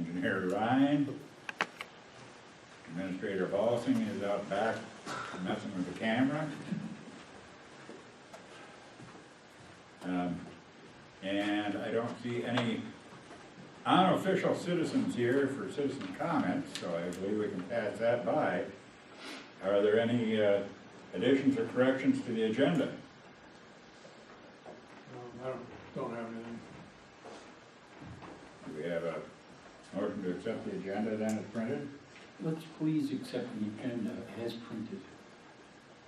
Engineer Ryan. Administrator Halsing is out back messing with the camera. And I don't see any unofficial citizens here for citizen comments, so I believe we can pass that by. Are there any additions or corrections to the agenda? I don't have anything. Do we have a motion to accept the agenda then as printed? Let's please accept the agenda as printed.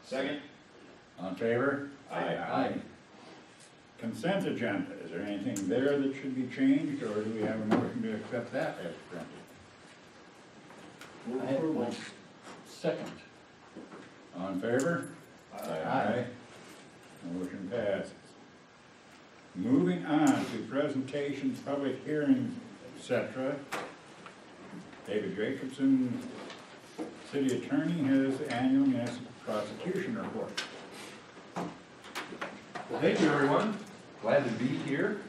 Second. All in favor? Aye. Consent agenda, is there anything there that should be changed, or do we have a motion to accept that as printed? I have one. Second. All in favor? Aye. Motion passes. Moving on to presentations, public hearings, etc. David Jacobson, City Attorney, has annual municipal prosecution report. Well, thank you, everyone. Glad to be here.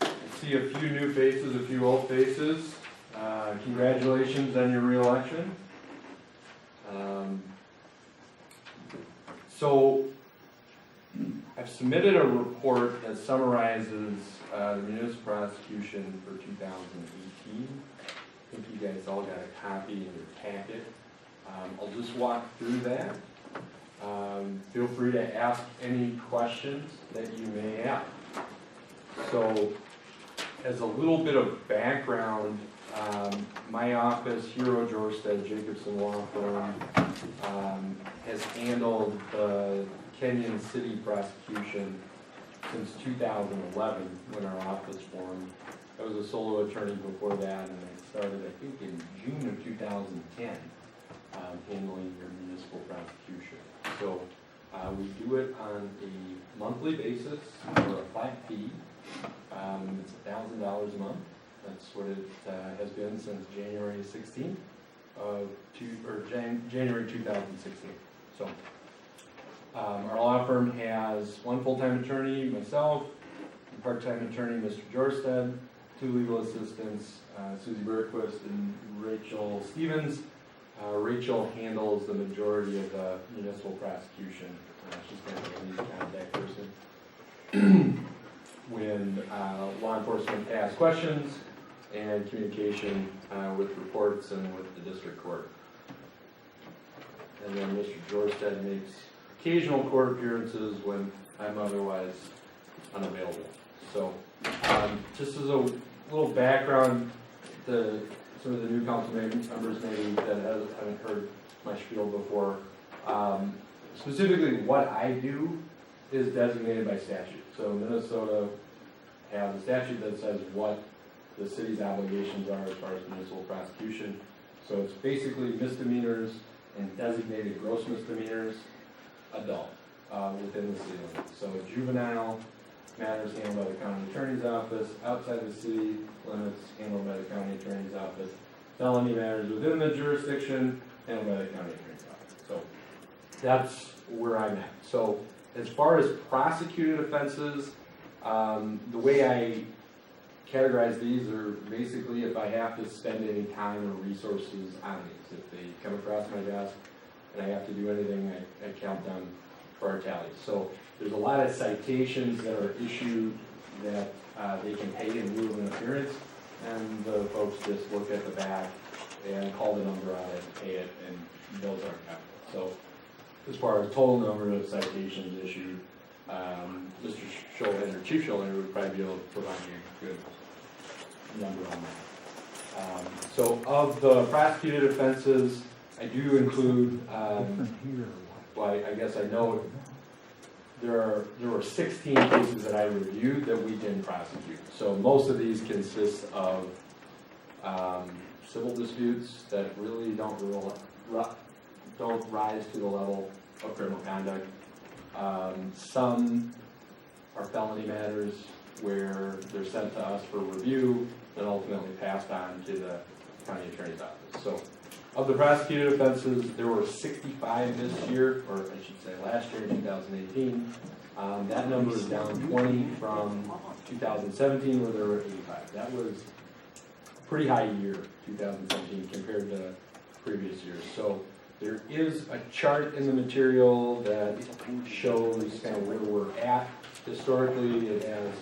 I see a few new faces, a few old faces. Congratulations on your reelection. So, I've submitted a report that summarizes the municipal prosecution for 2018. I think you guys all got a copy in your packet. I'll just walk through that. Feel free to ask any questions that you may have. So, as a little bit of background, my office, Hero Jorstad Jacobson Law Firm, has handled the Kenyon City prosecution since 2011 when our office formed. I was a solo attorney before that, and I started, I think, in June of 2010, handling your municipal prosecution. So we do it on a monthly basis for a flat fee. It's $1,000 a month. That's what it has been since January 16th of January 2016. So our law firm has one full-time attorney, myself, a part-time attorney, Mr. Jorstad, two legal assistants, Susie Berquist and Rachel Stevens. Rachel handles the majority of the municipal prosecution. She's kind of a lead contact person when law enforcement asks questions and communication with reports and with the district court. And then Mr. Jorstad makes occasional court appearances when I'm otherwise unavailable. So just as a little background, some of the new council members maybe that haven't heard my spiel before, specifically what I do is designated by statute. So Minnesota has a statute that says what the city's obligations are as far as municipal prosecution. So it's basically misdemeanors and designated gross misdemeanors, adult, within the city limits. So juvenile matters handled by the county attorney's office, outside the city limits handled by the county attorney's office, felony matters within the jurisdiction handled by the county attorney's office. So that's where I'm at. So as far as prosecuted offenses, the way I categorize these are basically if I have to spend any time or resources on these. If they come across my desk and I have to do anything, I count them for our tallies. So there's a lot of citations that are issued that they can pay in lieu of an appearance, and the folks just look at the back and call the number on it, pay it, and bills aren't counted. So as far as total number of citations issued, Mr. Schulhen, or Chief Schulhen, would probably be able to provide you a good number on that. So of the prosecuted offenses, I do include, well, I guess I know there were 16 cases that I reviewed that we didn't prosecute. So most of these consist of civil disputes that really don't rise to the level of criminal conduct. Some are felony matters where they're sent to us for review and ultimately passed on to the county attorney's office. So of the prosecuted offenses, there were 65 this year, or I should say last year in 2018. That number is down 20 from 2017 where there were 85. That was a pretty high year, 2017, compared to previous years. So there is a chart in the material that shows kind of where we're at. Historically, it has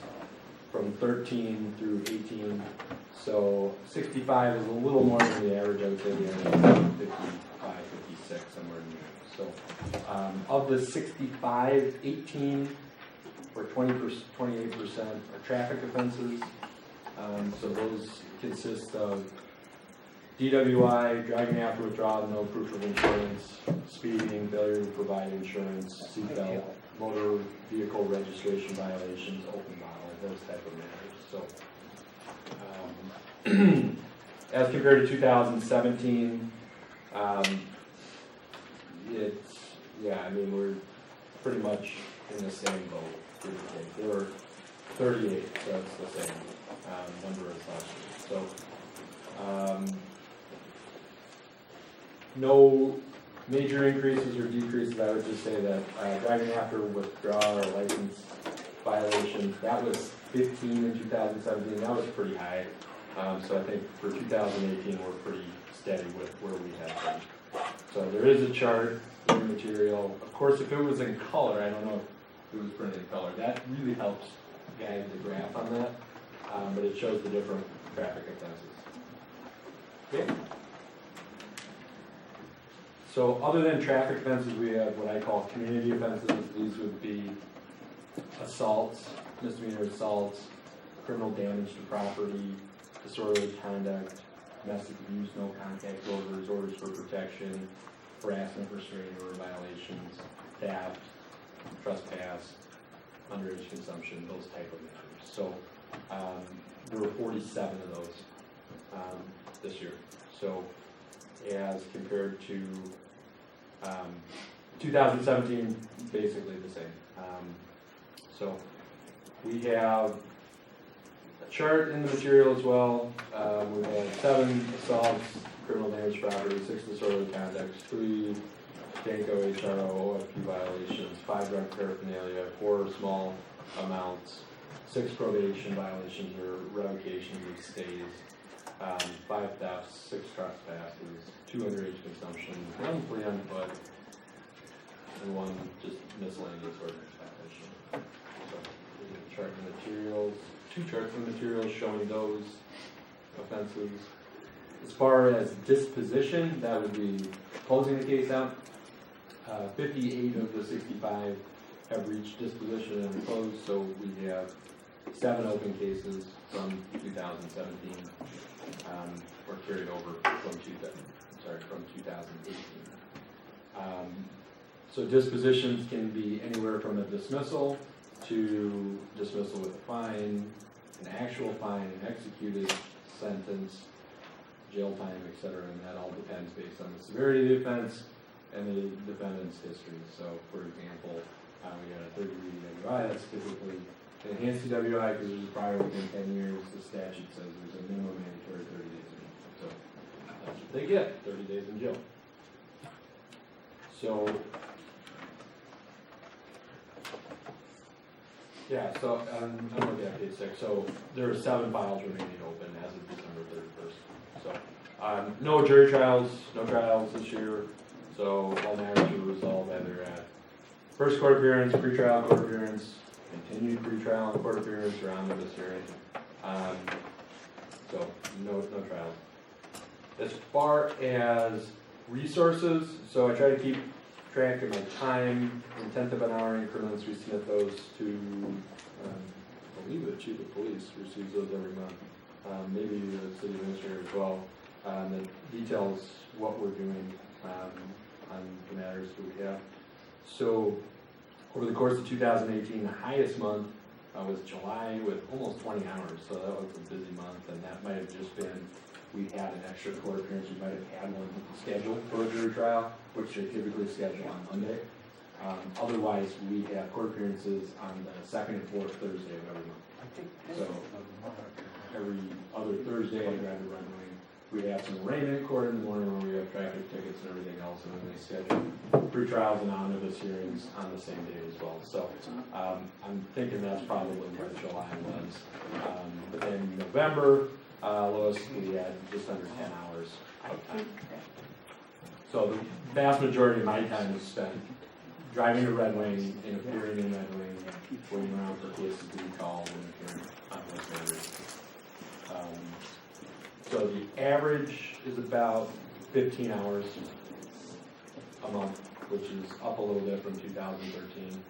from 13 through 18. So 65 is a little more than the average. I would say the average is 55, 56, somewhere in there. So of the 65, 18 or 20%, 28% are traffic offenses. So those consist of DWI, driving after withdrawal, no proof of insurance, speeding, failure to provide insurance, seatbelt, motor vehicle registration violations, open model, those type of matters. So, as compared to 2017, it's, yeah, I mean, we're pretty much in the same boat, give or take. There were 38, so it's the same number as last year. So, no major increases or decreases. I would just say that driving after withdrawal or license violations, that was 15 in 2017. That was pretty high. So I think for 2018, we're pretty steady with where we have been. So there is a chart in the material. Of course, if it was in color, I don't know if it was printed in color, that really helps guide the graph on that. But it shows the different traffic offenses. Okay. So other than traffic offenses, we have what I call community offenses. These would be assaults, misdemeanor assaults, criminal damage to property, disorderly conduct, domestic abuse, no contact orders, orders for protection, harassment, restraining order violations, theft, trespass, underage consumption, those type of matters. So there were 47 of those this year. So as compared to 2017, basically the same. So we have a chart in the material as well. We had 7 assaults, criminal damage to property, 6 disorderly conducts, 3 DANCO, HRO, OFP violations, 5 drug paraphernalia, 4 small amounts, 6 probation violations or revocations of stays, 5 thefts, 6 trespasses, 2 underage consumption, 1 flea on foot, and 1 just miscellaneous ordinance violation. So there's a chart in the materials, 2 charts in the materials showing those offenses. As far as disposition, that would be closing the case out. 58 of the 65 have reached disposition and closed, so we have 7 open cases from 2017 or carried over from 2018. So dispositions can be anywhere from a dismissal to dismissal with a fine, an actual fine, an executed sentence, jail time, etc. And that all depends based on the severity of the offense and the defendant's history. So, for example, we got a 30-degree DWI, that's typically an enhanced DWI because there's a prior within 10 years. The statute says there's a minimum mandatory 30 days in jail. So that's what they get, 30 days in jail. So, yeah, so I'm looking at page 6. So there are 7 files remaining open as of December 31st. So no jury trials, no trials this year. So all matters are resolved either at first court appearance, pre-trial court appearance, continued pre-trial and court appearance, or omnibus hearing. So no trials. As far as resources, so I try to keep track of my time in tenth of an hour increments. We submit those to, I believe the chief of police receives those every month, maybe the city administrator as well. That details what we're doing on the matters that we have. So over the course of 2018, the highest month was July with almost 20 hours. So that was a busy month, and that might have just been, we had an extra court appearance. We might have had one scheduled for a jury trial, which they typically schedule on Monday. Otherwise, we have court appearances on the 2nd and 4th Thursday of every month. So every other Thursday, I'd rather run we have some rain in court in the morning where we have traffic tickets and everything else, and then they schedule pre-trials and omnibus hearings on the same day as well. So I'm thinking that's probably what July was. But then in November, Lois, we had just under 10 hours of time. So the vast majority of my time is spent driving to Red Wing and appearing in Red Wing, waiting around for cases to be called and appearing on those matters. So the average is about 15 hours a month, which is up a little bit from 2013.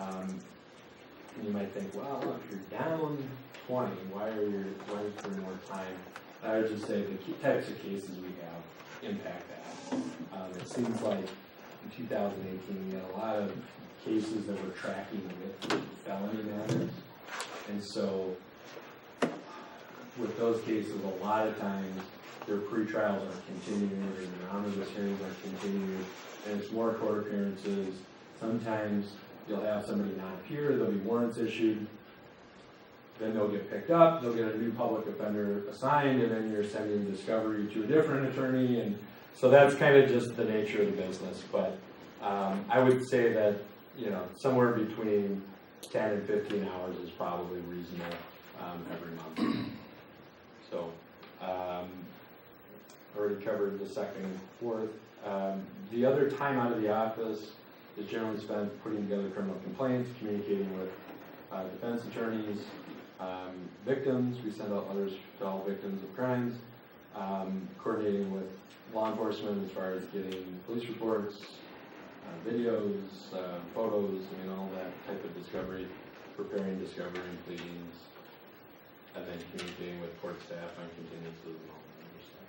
And you might think, well, if you're down 20, why is there more time? I would just say the types of cases we have impact that. It seems like in 2018 we had a lot of cases that were tracking with felony matters, and so with those cases, a lot of times their pre-trials are continuing, their omnibus hearings are continuing, and it's more court appearances. Sometimes you'll have somebody not appear, there'll be warrants issued, then they'll get picked up, they'll get a new public offender assigned, and then you're sending discovery to a different attorney, and so that's kind of just the nature of the business. But I would say that, you know, somewhere between 10 and 15 hours is probably reasonable every month. So, already covered the second and fourth. The other time out of the office is generally spent putting together criminal complaints, communicating with defense attorneys, victims. We send out letters to all victims of crimes, coordinating with law enforcement as far as getting police reports, videos, photos, I mean, all that type of discovery, preparing discovery and pleadings, and then communicating with court staff on continuances and all that other stuff.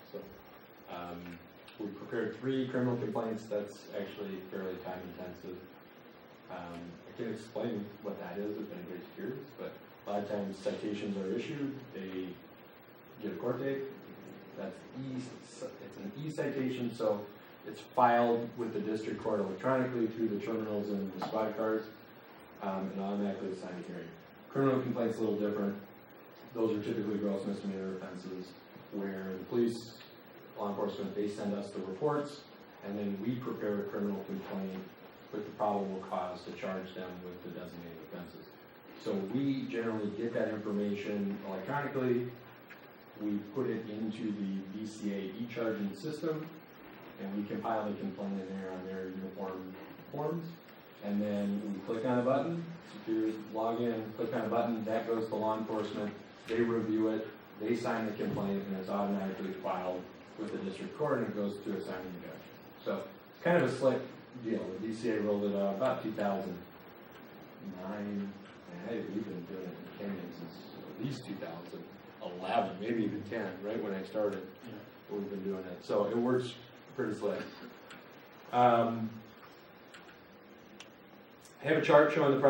So we prepared 3 criminal complaints. That's actually fairly time intensive. I can explain what that is if anybody's curious, but a lot of times citations are issued, they get a court date. That's it's an e-citation, so it's filed with the district court electronically through the terminals and the squad cars, and automatically assigned a hearing. Criminal complaints a little different. Those are typically gross misdemeanor offenses where the police, law enforcement, they send us the reports, and then we prepare a criminal complaint with the probable cause to charge them with the designated offenses. So we generally get that information electronically, we put it into the VCA e-charging system, and we compile the complaint in there on their uniform forms, and then we click on a button, secure login, click on a button, that goes to law enforcement, they review it, they sign the complaint, and it's automatically filed with the district court, and it goes to a signing judge. So it's kind of a slick deal. The DCA rolled it out about 2009, and we've been doing it in Kenyon since at least 2011, maybe even 10, right when I started. Yeah. We've been doing it. So it works pretty slick. I have a chart showing the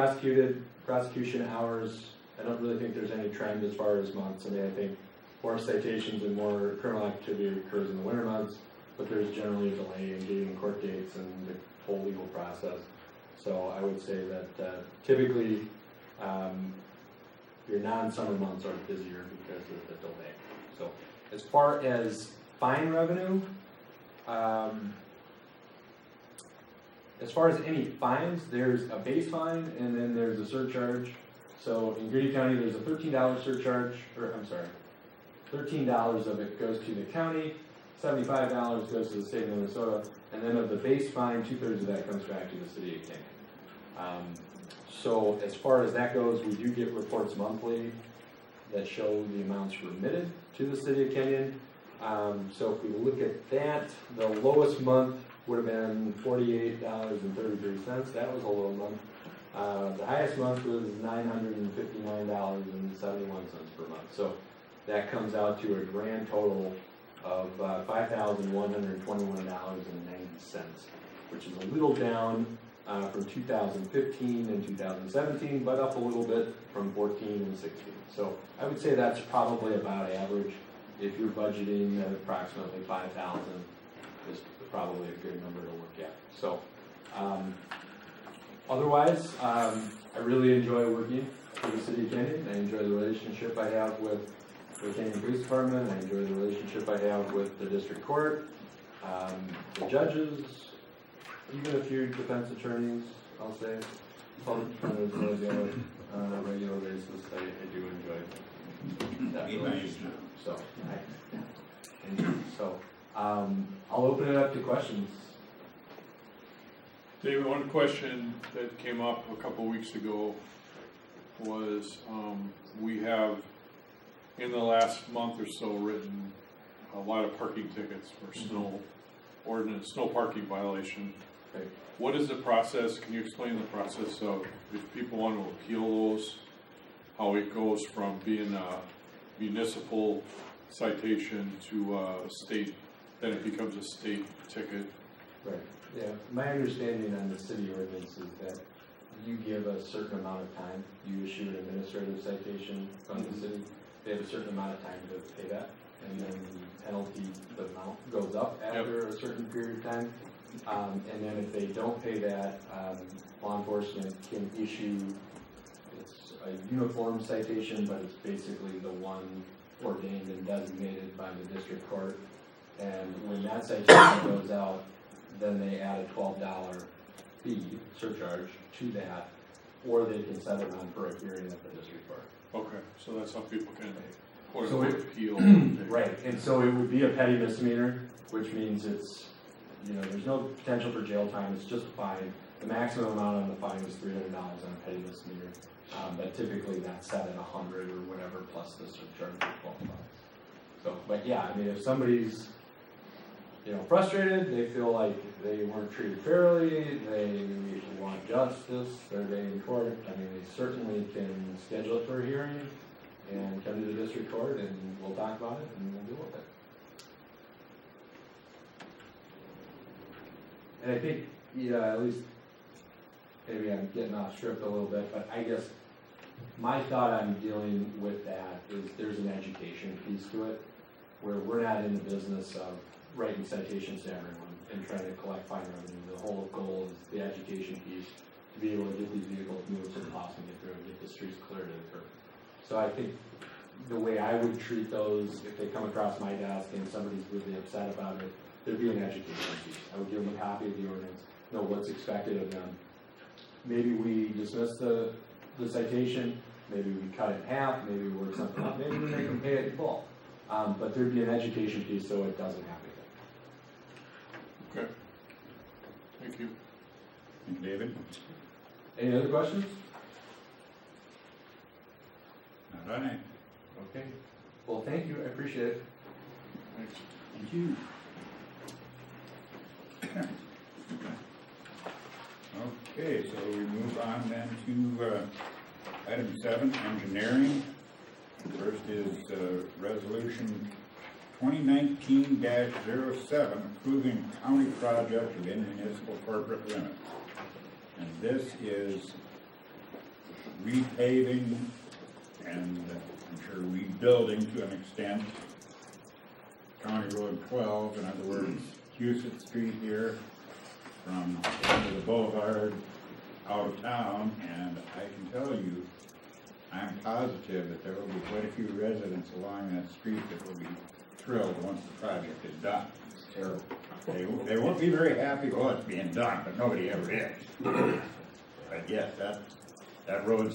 prosecution hours. I don't really think there's any trend as far as months. I mean, I think more citations and more criminal activity occurs in the winter months, but there's generally a delay in getting court dates and the whole legal process. So I would say that typically your non-summer months are busier because of the delay. So as far as fine revenue, as far as any fines, there's a base fine and then there's a surcharge. So in Grady County, there's a $13 surcharge, or I'm sorry, $13 of it goes to the county, $75 goes to the state of Minnesota, and then of the base fine, 2/3 of that comes back to the city of Kenyon. So as far as that goes, we do get reports monthly that show the amounts remitted to the city of Kenyon. So if we look at that, the lowest month would have been $48.33. That was a low month. The highest month was $959.71 per month. So that comes out to a grand total of $5,121.90, which is a little down from 2015 and 2017, but up a little bit from 14 and 16. So I would say that's probably about average. If you're budgeting at approximately 5,000, is probably a good number to look at. So otherwise, I really enjoy working for the city of Kenyon. I enjoy the relationship I have with the Kenyon Police Department. I enjoy the relationship I have with the district court, the judges, even a few defense attorneys, I'll say. Public defenders that I deal with on a regular basis. I do enjoy that Be nice relationship. So, I'll open it up to questions. David, one question that came up a couple weeks ago was, we have, in the last month or so, written a lot of parking tickets for snow ordinance, snow parking violation. Okay. What is the process? Can you explain the process of if people want to appeal those, how it goes from being a municipal citation to a state, then it becomes a state ticket? Right. Yeah. My understanding on the city ordinance is that you give a certain amount of time. You issue an administrative citation from the city. They have a certain amount of time to pay that, and then the penalty, the amount goes up after a certain period of time. And then if they don't pay that, law enforcement can issue, it's a uniform citation, but it's basically the one ordained and designated by the district court. And when that citation goes out, then they add a $12 fee, surcharge, to that, or they can set it on for a hearing at the district court. Okay, so that's how people can quote So unquote appeal. Right, and so it would be a petty misdemeanor, which means it's, there's no potential for jail time, it's just a fine. The maximum amount on the fine is $300 on a petty misdemeanor, but typically that's set at $100 or whatever, plus the surcharge of $12. So, but yeah, I mean, if somebody's, frustrated, they feel like they weren't treated fairly, they want justice, they're day in court, I mean, they certainly can schedule it for a hearing and come to the district court and we'll talk about it and we'll deal with it. And I think, at least, maybe I'm getting off script a little bit, but I guess my thought on dealing with that is there's an education piece to it, where we're not in the business of writing citations to everyone and trying to collect fine revenue. The whole goal is the education piece, to be able to get these vehicles moved to the house and get through and get the streets cleared of the curb. So I think the way I would treat those, if they come across my desk and somebody's really upset about it, there'd be an education piece. I would give them a copy of the ordinance, know what's expected of them. Maybe we dismiss the citation, maybe we cut it in half, maybe we work something up, maybe we make them pay it in full. But there'd be an education piece so it doesn't happen. Okay. Thank you. Thank you, David. Any other questions? Not on it. Okay. Well, thank you. I appreciate it. Thanks. Thank you. Okay, so we move on then to item 7, engineering. First is resolution 2019-07, approving county project within municipal corporate limits. And this is repaving and I'm sure rebuilding to an extent County Road 12, in other words, Hewsett Street here from the boulevard out of town, and I can tell you, I'm positive that there will be quite a few residents along that street that will be thrilled once the project is done. It's terrible. They won't be very happy while it's being done, but nobody ever is. But yes, that road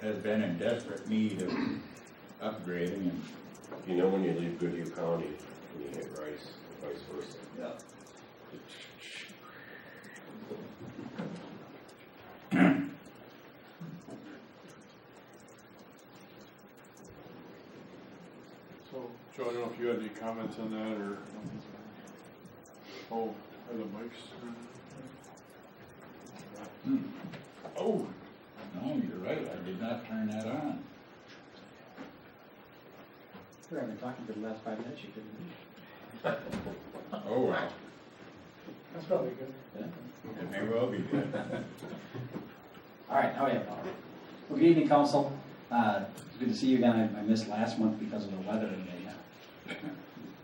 has been in desperate need of upgrading. And when you leave Goodhue County and you hit Rice, vice versa. yeah. So, Joe, I don't know if you had any comments on that or. Oh, are the mics? Oh, no, you're right. I did not turn that on. We haven't been talking for the last 5 minutes, you couldn't. Oh, well. That's probably good. It may well be good. All right, now we have power. Well, good evening, council. It's good to see you again. I missed last month because of the weather and the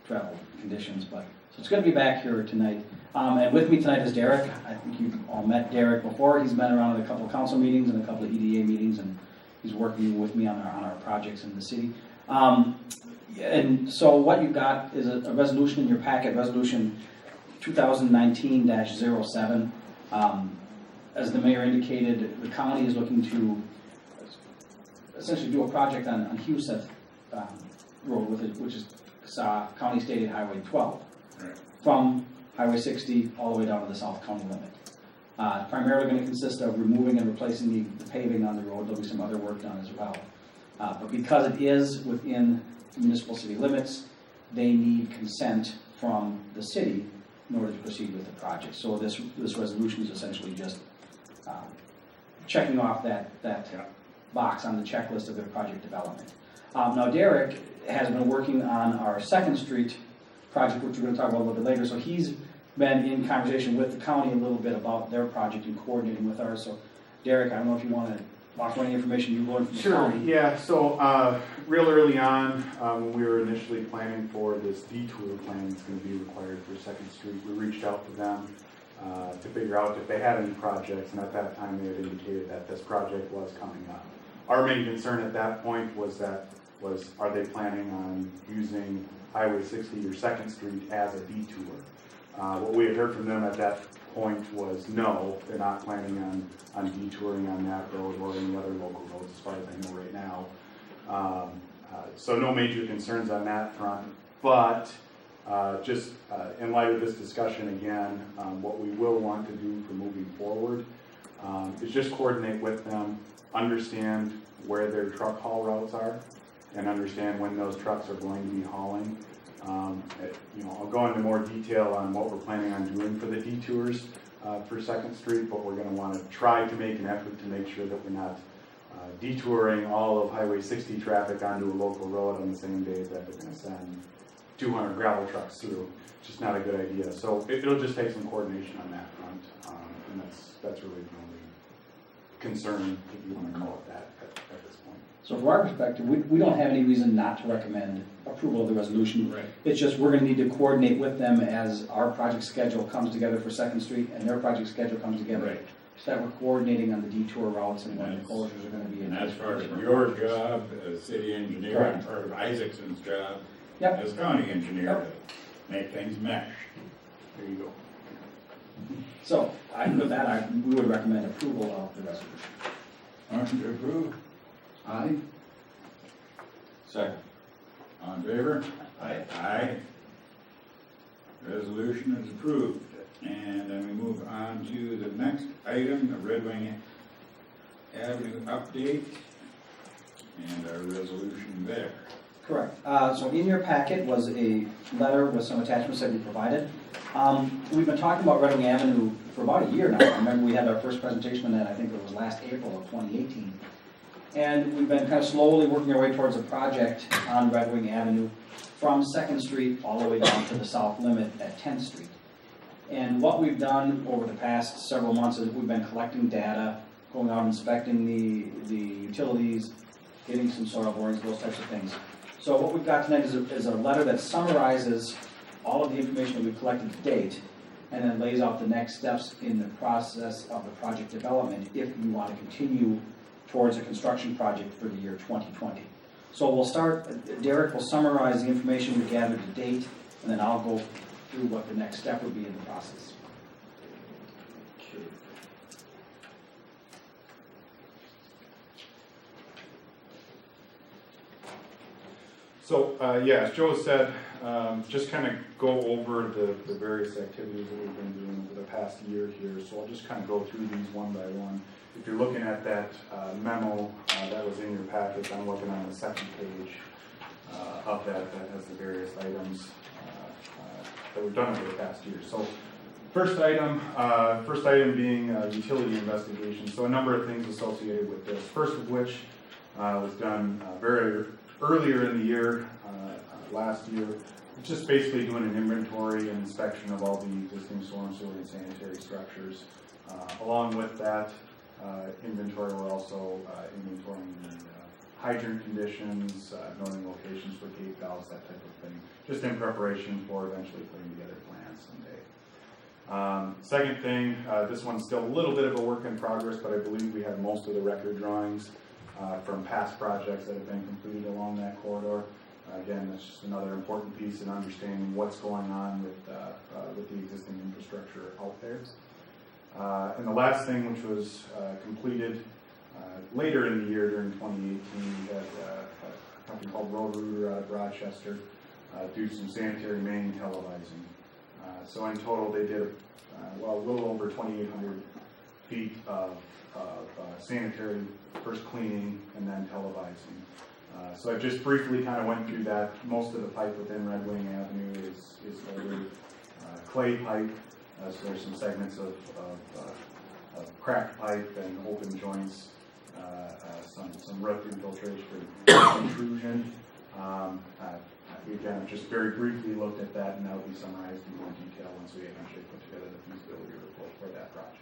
travel conditions, but so it's good to be back here tonight. And with me tonight is Derek. I think you've all met Derek before. He's been around at a couple of council meetings and a couple of EDA meetings, and he's working with me on our projects in the city. And so what you've got is a resolution in your packet, resolution 2019-07. As the mayor indicated, the county is looking to essentially do a project on Huseth Road, which is County State Highway 12, Right. from Highway 60 all the way down to the South County limit. Primarily going to consist of removing and replacing the paving on the road. There'll be some other work done as well. But because it is within municipal city limits, they need consent from the city in order to proceed with the project. So this resolution is essentially just checking off that box on the checklist of their project development. Now Derek has been working on our 2nd Street project, which we're going to talk about a little bit later. So he's been in conversation with the county a little bit about their project and coordinating with ours. So Derek, I don't know if you want to offer any information you learned from the Sure, county. yeah, so real early on, when we were initially planning for this detour plan that's going to be required for 2nd Street, we reached out to them to figure out if they had any projects, and at that time they had indicated that this project was coming up. Our main concern at that point was are they planning on using Highway 60 or 2nd Street as a detour? What we had heard from them at that point was no, they're not planning on detouring on that road or any other local roads as far as I know right now. So no major concerns on that front, but just in light of this discussion again, what we will want to do for moving forward is just coordinate with them, understand where their truck haul routes are, and understand when those trucks are going to be hauling. I'll go into more detail on what we're planning on doing for the detours for 2nd Street, but we're going to want to try to make an effort to make sure that we're not detouring all of Highway 60 traffic onto a local road on the same day that they're going to send 200 gravel trucks through. It's just not a good idea. So it'll just take some coordination on that front, and that's really the only concern, if you want to call it that, at this point. So from our perspective, we don't have any reason not to recommend approval of the resolution. Right. It's just we're going to need to coordinate with them as our project schedule comes together for 2nd Street and their project schedule comes together. Right. So that we're coordinating on the detour routes and when the closures are going to be. And that's part of your job as city engineer and Correct. part of Isaacson's job Yep. as county engineer to make things mesh. There you go. So with that, we would recommend approval of the resolution. Motion to approve. Aye. Second. All in favor? Aye. Aye. Resolution is approved. And then we move on to the next item, the Red Wing Avenue update and our resolution there. Correct. So in your packet was a letter with some attachments that we provided. We've been talking about Red Wing Avenue for about a year now. I remember we had our first presentation on that, I think it was last April of 2018. And we've been kind of slowly working our way towards a project on Red Wing Avenue from 2nd Street all the way down to the south limit at 10th Street. And what we've done over the past several months is we've been collecting data, going out inspecting the utilities, getting some soil borings, those types of things. So what we've got tonight is a letter that summarizes all of the information that we've collected to date and then lays out the next steps in the process of the project development if you want to continue towards a construction project for the year 2020. So we'll start, Derek will summarize the information we've gathered to date, and then I'll go through what the next step would be in the process. So, as Joe said, just kind of go over the various activities that we've been doing over the past year here. So I'll just kind of go through these one by one. If you're looking at that memo that was in your packet, I'm looking on the 2nd page of that has the various items that we've done over the past year. So first item being utility investigation. So a number of things associated with this. First of which was done very earlier in the year, last year, just basically doing an inventory and inspection of all the existing storm sewer and sanitary structures. Along with that inventory, we're also inventorying the hydrant conditions, knowing locations for gate valves, that type of thing, just in preparation for eventually putting together plans someday. Second thing, this one's still a little bit of a work in progress, but I believe we have most of the record drawings from past projects that have been completed along that corridor. Again, that's just another important piece in understanding what's going on with the existing infrastructure out there. And the last thing, which was completed later in the year during 2018, we had a company called Road Rooter out of Rochester do some sanitary main televising. So in total, they did a little over 2,800 feet of sanitary, first cleaning and then televising. So I just briefly kind of went through that. Most of the pipe within Red Wing Avenue is older clay pipe. So there's some segments of cracked pipe and open joints, some rough infiltration for intrusion. We again just very briefly looked at that, and that will be summarized in more detail once we eventually put together the feasibility report for that project.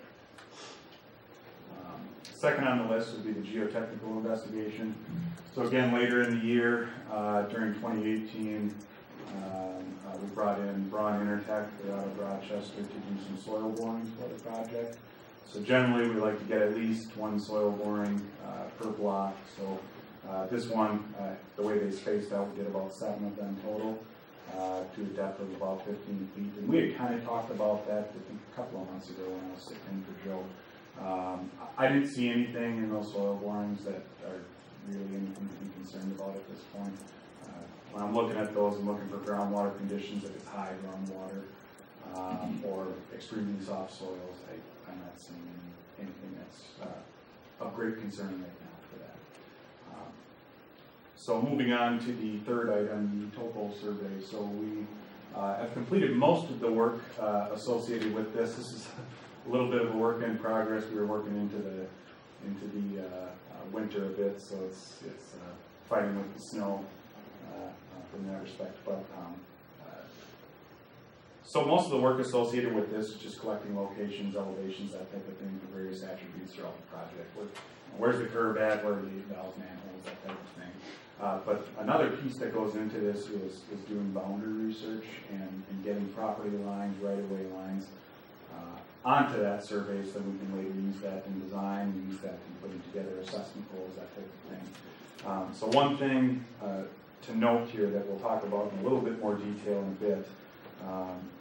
Second on the list would be the geotechnical investigation. So again, later in the year, during 2018, we brought in Braun Intertech out of Rochester to do some soil borings for the project. So generally, we like to get at least one soil boring per block. So this one, the way they spaced out, we did about 7 of them total to a depth of about 15 feet. And we had kind of talked about that, I think, a couple of months ago when I was sitting in for Joe. I didn't see anything in those soil borings that are really anything to be concerned about at this point. When I'm looking at those, I'm looking for groundwater conditions, if it's high groundwater or extremely soft soils. I'm not seeing anything that's of great concern right now for that. So moving on to the third item, the topo survey. So we have completed most of the work associated with this. This is a little bit of a work in progress. We were working into the winter a bit, so it's fighting with the snow from that respect. But so most of the work associated with this is just collecting locations, elevations, that type of thing for various attributes throughout the project. Where's the curve at? Where are the valves, manholes, that type of thing. But another piece that goes into this is doing boundary research and getting property lines, right-of-way lines onto that survey so we can later use that in design, use that in putting together assessment goals, that type of thing. So one thing to note here that we'll talk about in a little bit more detail in a bit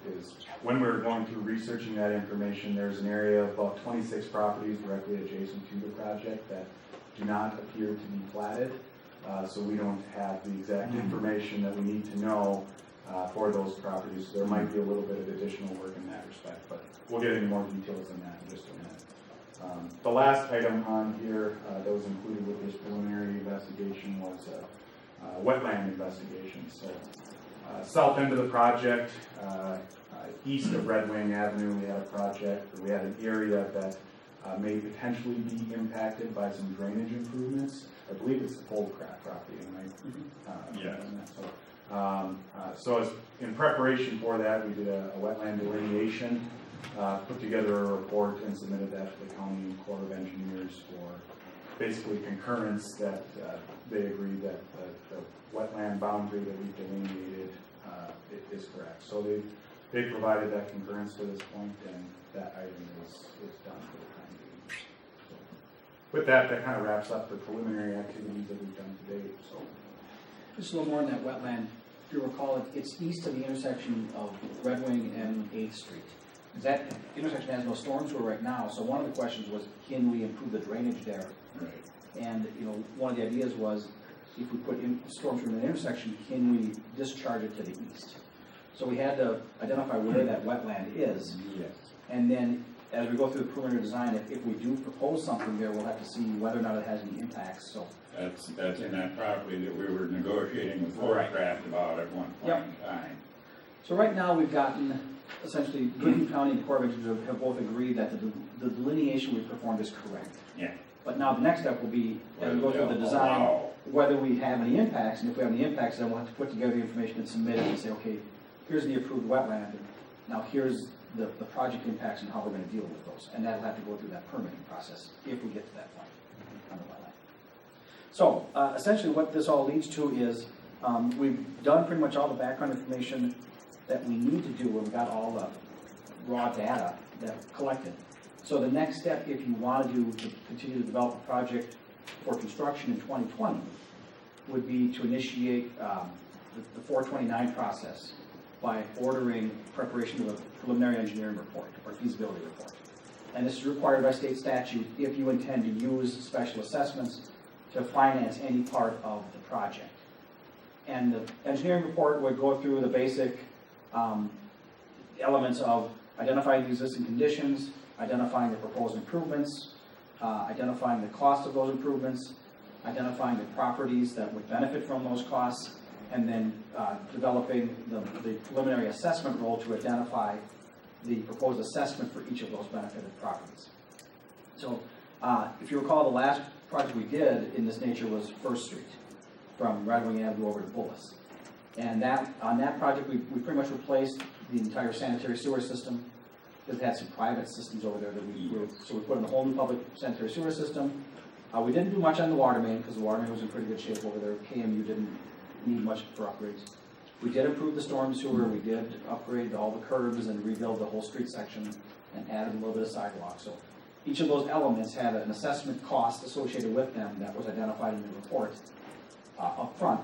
is when we're going through researching that information, there's an area of about 26 properties directly adjacent to the project that do not appear to be platted. So we don't have the exact information that we need to know for those properties. So there might be a little bit of additional work in that respect, but we'll get into more details on that in just a minute. The last item on here that was included with this preliminary investigation was a wetland investigation. So south end of the project, east of Red Wing Avenue, we had a project, we had an area that may potentially be impacted by some drainage improvements. I believe it's the Foldcraft property, right? Yeah. So as in preparation for that, we did a wetland delineation, put together a report and submitted that to the County Corps of Engineers for basically concurrence that they agreed that the wetland boundary that we've delineated is correct. So they provided that concurrence to this point, and that item is done for the time being. So with that kind of wraps up the preliminary activities that we've done to date. So Just a little more on that wetland. If you recall, it's east of the intersection of Red Wing and 8th Street. That intersection has no storm sewer right now, so one of the questions was, can we improve the drainage there? Right. And one of the ideas was, if we put in storm sewer in the intersection, can we discharge it to the east? So we had to identify where that wetland is. Yes. And then, as we go through the preliminary design, if we do propose something there, we'll have to see whether or not it has any impacts. So That's in that property that we were negotiating with Foldcraft about at one point in time. So right now, we've gotten, essentially, Goodhue County and Corps of Engineers have both agreed that the delineation we performed is correct. Yeah. But now the next step will be, as we go through the design, whether we have any impacts, and if we have any impacts, then we'll have to put together the information and submit it and say, okay, here's the approved wetland, now here's the project impacts and how we're going to deal with those. And that'll have to go through that permitting process if we get to that point on the wetland. So essentially what this all leads to is we've done pretty much all the background information that we need to do, and we've got all the raw data that collected. So the next step, if you want to continue to develop a project for construction in 2020, would be to initiate the 429 process by ordering preparation of a preliminary engineering report or feasibility report. And this is required by state statute if you intend to use special assessments to finance any part of the project. And the engineering report would go through the basic elements of identifying the existing conditions, identifying the proposed improvements, identifying the cost of those improvements, identifying the properties that would benefit from those costs, and then developing the preliminary assessment role to identify the proposed assessment for each of those benefited properties. So if you recall, the last project we did in this nature was First Street, from Red Wing Avenue over to Bullis. And on that project, we pretty much replaced the entire sanitary sewer system. It had some private systems over there that so we put in a whole new public sanitary sewer system. We didn't do much on the water main because the water main was in pretty good shape over there. KMU didn't need much for upgrades. We did improve the storm sewer. We did upgrade all the curbs and rebuild the whole street section and added a little bit of sidewalk. So each of those elements had an assessment cost associated with them that was identified in the report up front,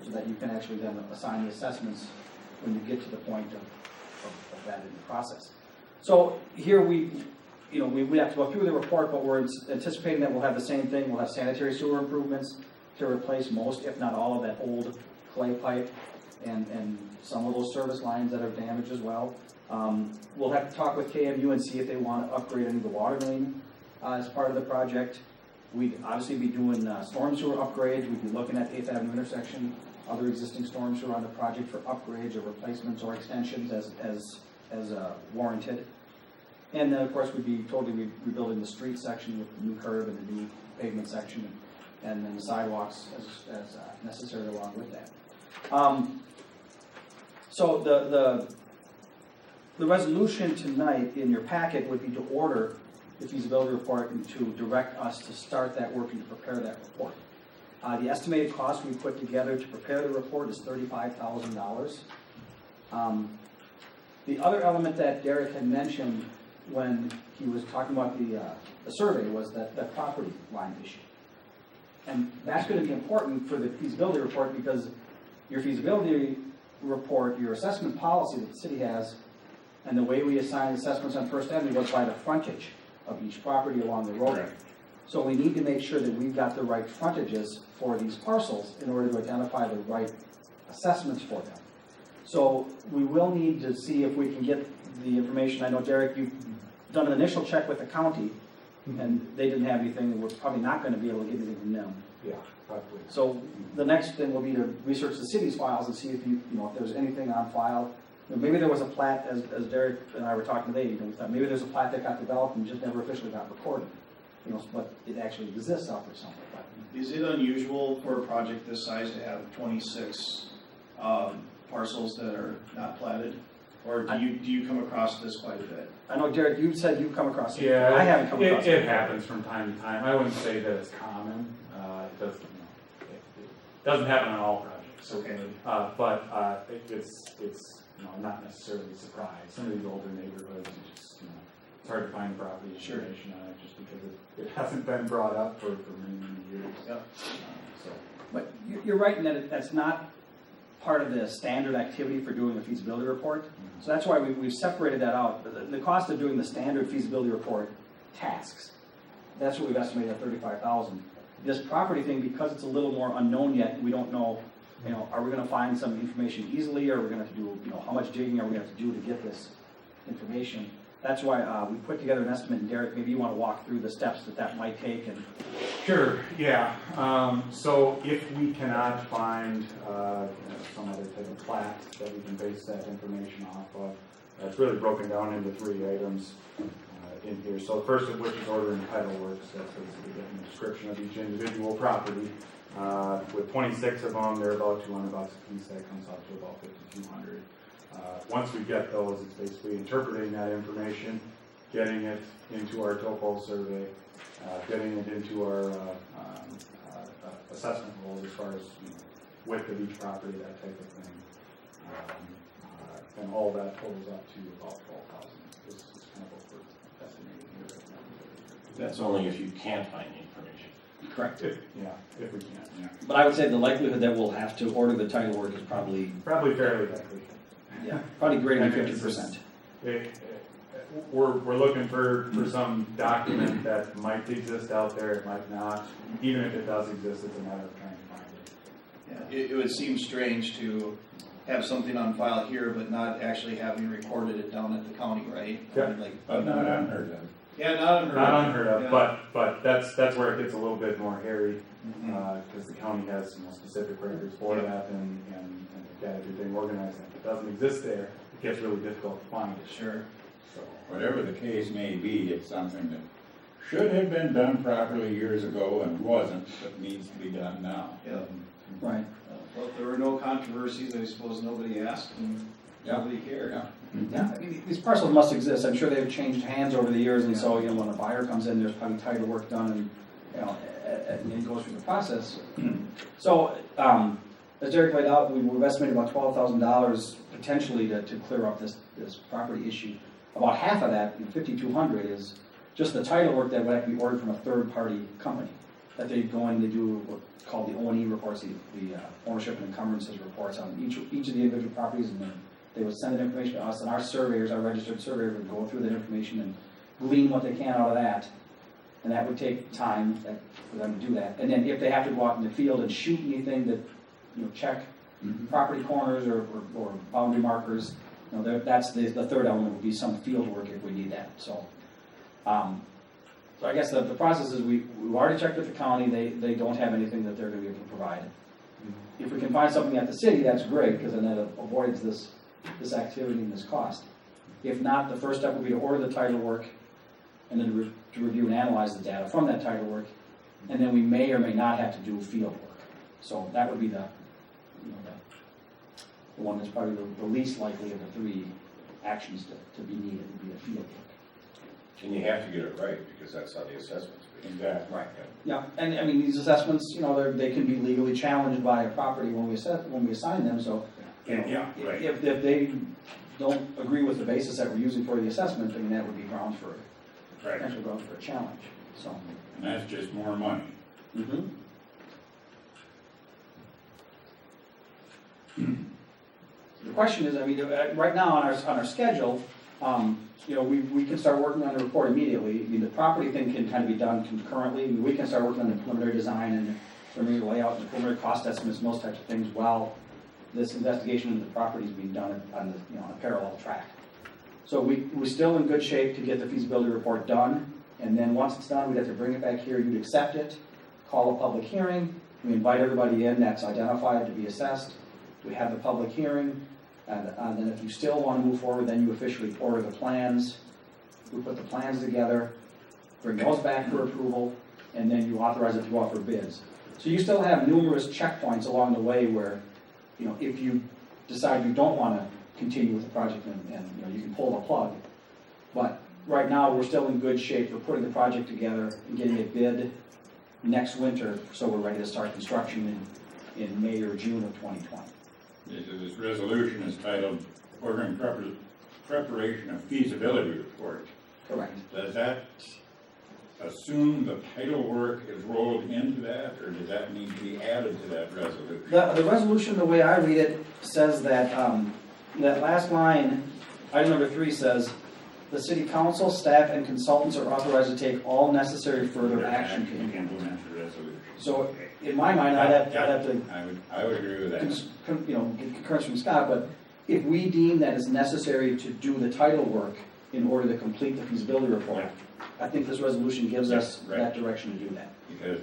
so that you can actually then assign the assessments when you get to the point of that in the process. So here we have to go through the report, but we're anticipating that we'll have the same thing. We'll have sanitary sewer improvements to replace most, if not all, of that old clay pipe and some of those service lines that are damaged as well. We'll have to talk with KMU and see if they want to upgrade any of the water main as part of the project. We'd obviously be doing storm sewer upgrades. We'd be looking at 8th Avenue intersection, other existing storm sewer on the project for upgrades or replacements or extensions as warranted. And then, of course, we'd be totally rebuilding the street section with the new curb and the new pavement section, and then the sidewalks as necessary along with that. So the resolution tonight in your packet would be to order the feasibility report and to direct us to start that work and to prepare that report. The estimated cost we put together to prepare the report is $35,000. The other element that Derek had mentioned when he was talking about the survey was that property line issue. And that's going to be important for the feasibility report because your feasibility report, your assessment policy that the city has, and the way we assign assessments on First Avenue was by the frontage of each property along the road. Right. So we need to make sure that we've got the right frontages for these parcels in order to identify the right assessments for them. So we will need to see if we can get the information. I know, Derek, you've done an initial check with the county, and they didn't have anything, and we're probably not going to be able to get anything from them. Yeah, probably. So the next thing will be to research the city's files and see if if there's anything on file. Maybe there was a plat, as Derek and I were talking today, we thought maybe there's a plat that got developed and just never officially got recorded. But it actually exists out there somewhere. Is it unusual for a project this size to have 26 parcels that are not platted? Or do you come across this quite a bit? I know, Derek, you said you've come across it. Yeah, I haven't come across it. It happens from time to time. I wouldn't say that it's common. It doesn't, it doesn't happen on all projects. Okay. But it's not necessarily a surprise. Some of these older neighborhoods, it's hard to find property information on it just because it hasn't been brought up for many years. Yep. But you're right in that that's not part of the standard activity for doing a feasibility report. Mm-hmm. So that's why we've separated that out. The cost of doing the standard feasibility report tasks, that's what we've estimated at $35,000. This property thing, because it's a little more unknown yet, we don't know, are we going to find some information easily, or are we going to have to do, how much digging are we going to have to do to get this information? That's why we put together an estimate, and Derek, maybe you want to walk through the steps that might take. And Sure, yeah. So if we cannot find some other type of plat that we can base that information off of, it's really broken down into 3 items in here. So the first of which is ordering title works. That's basically getting a description of each individual property. With 26 of them, they're about $200 a piece. That comes out to about $5,200. Once we get those, it's basically interpreting that information, getting it into our topo survey, getting it into our assessment rules as far as width of each property, that type of thing. And all that totals up to about $12,000. This is kind of what we're estimating here right now. That's only if you can't find the information. Correct. If we can. Yeah. But I would say the likelihood that we'll have to order the title work is probably, Probably fairly likely. probably greater than I mean, it's 50%. We're looking for some document that might exist out there, it might not. Even if it does exist, it's a matter of trying to find it. Yeah, it would seem strange to have something on file here, but not actually having recorded it down at the county, right? Yeah. I mean, like, But not unheard of. yeah, not unheard of. Not unheard of, Yeah. but that's where it gets a little bit more hairy, Mhm. because the county has specific records for that, and they've got everything organized. And if it doesn't exist there, it gets really difficult to find it. Sure. So, Whatever the case may be, it's something that should have been done properly years ago and wasn't, but needs to be done now. Yeah. Right. Well, if there were no controversies, I suppose nobody asked and Yeah. nobody cared. Yeah. Yeah, I mean, these parcels must exist. I'm sure they've changed hands over the years, and so, you know, when a buyer comes in, there's probably title work done, and, you know, and goes through the process. So, as Derek laid out, we've estimated about $12,000 potentially to clear up this property issue. About half of that, $5,200, is just the title work that would have to be ordered from a third-party company. That they go in, they do what's called the O&E reports, the ownership and encumbrances reports on each of the individual properties, and then they would send that information to us, and our surveyors, our registered surveyors, would go through that information and glean what they can out of that. And that would take time for them to do that. And then if they have to go out in the field and shoot anything that, you know, check property corners or boundary markers, you know, that's the third element would be some field work if we need that. So, so I guess the process is we've already checked with the county. They don't have anything that they're going to be able to provide. If we can find something at the city, that's great, because then that avoids this activity and this cost. If not, the first step would be to order the title work and then to review and analyze the data from that title work, and then we may or may not have to do field work. So that would be the one that's probably the least likely of the three actions to be needed, would be the field work. And you have to get it right, because that's how the assessment's based. Exactly. Right. Yeah, and I mean, these assessments, you know, they can be legally challenged by a property when we assign them, so you know, Yeah, right. if they don't agree with the basis that we're using for the assessment, I mean, that would be grounds for, Right. potential grounds for a challenge, so. And that's just more money. Mm-hmm. The question is, I mean, right now on our schedule, you know, we can start working on the report immediately. I mean, the property thing can kind of be done concurrently. I mean, we can start working on the preliminary design and the preliminary layout, and the preliminary cost estimates, and those types of things, while this investigation into the property is being done on the, you know, on a parallel track. So we're still in good shape to get the feasibility report done, and then once it's done, we'd have to bring it back here. You'd accept it, call a public hearing. We invite everybody in that's identified to be assessed. We have the public hearing. And then if you still want to move forward, then you officially order the plans. We put the plans together, bring those back for approval, and then you authorize it to go out for bids. So you still have numerous checkpoints along the way where, you know, if you decide you don't want to continue with the project, and you know, you can pull the plug. But right now, we're still in good shape for putting the project together and getting it bid next winter, so we're ready to start construction in May or June of 2020. This resolution is titled Ordering Preparation of Feasibility Report. Correct. Does that assume the title work is rolled into that, or does that need to be added to that resolution? The resolution, the way I read it, says that, that last line, item number 3 says, the city council, staff, and consultants are authorized to take all necessary further action to Implement the resolution. So, in my mind, I'd have to, I would agree with that. you know, get concurrence from Scott, but if we deem that it's necessary to do the title work in order to complete the feasibility report, I think this resolution gives us Right. that direction to do that. Because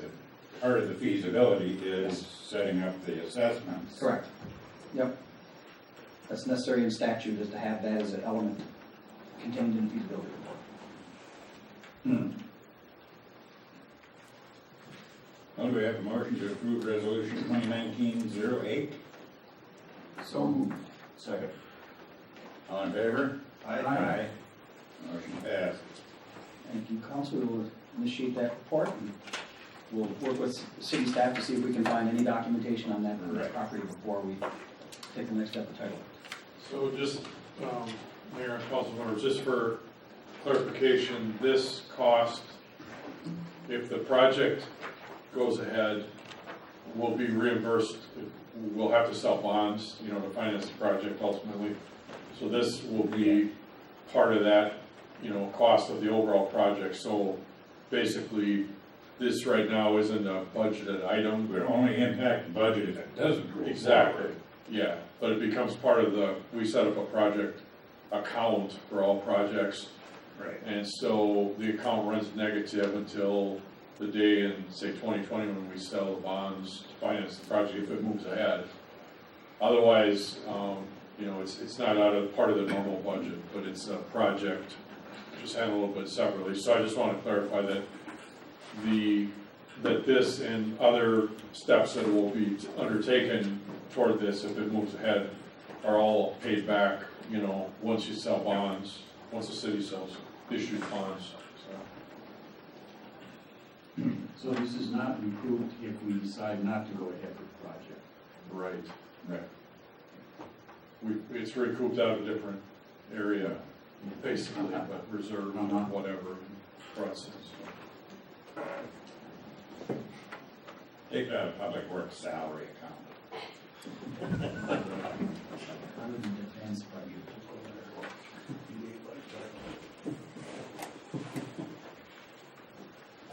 part of the feasibility is setting up the assessments. Correct. Yep. That's necessary in statute, is to have that as an element contained in the feasibility report. Well, do we have a motion to approve resolution 2019-08? So moved. Second. All in favor? Aye. Motion passed. Thank you, Council. We will initiate that report, and we'll work with city staff to see if we can find any documentation on that Right. property before we take the next step of title. So just, Mayor and council members, just for clarification, this cost, if the project goes ahead, we'll be reimbursed. We'll have to sell bonds, you know, to finance the project ultimately. So this will be part of that, you know, cost of the overall project. So basically, this right now isn't a budgeted item. Would only impact the budget if it doesn't go Exactly, forward. yeah, but it becomes part of the, we set up a project account for all projects. Right. And so the account runs negative until the day in, say, 2020 when we sell the bonds to finance the project if it moves ahead. Otherwise, you know, it's not out of part of the normal budget, but it's a project just handled a little bit separately. So I just want to clarify that that this and other steps that will be undertaken toward this if it moves ahead are all paid back, you know, once you sell bonds, once the city issues bonds. So this is not improved if we decide not to go ahead with the project. Right. Right. It's recouped out of a different area, basically, but reserved, whatever, process. Take it out of public works salary account. Other than defense budget.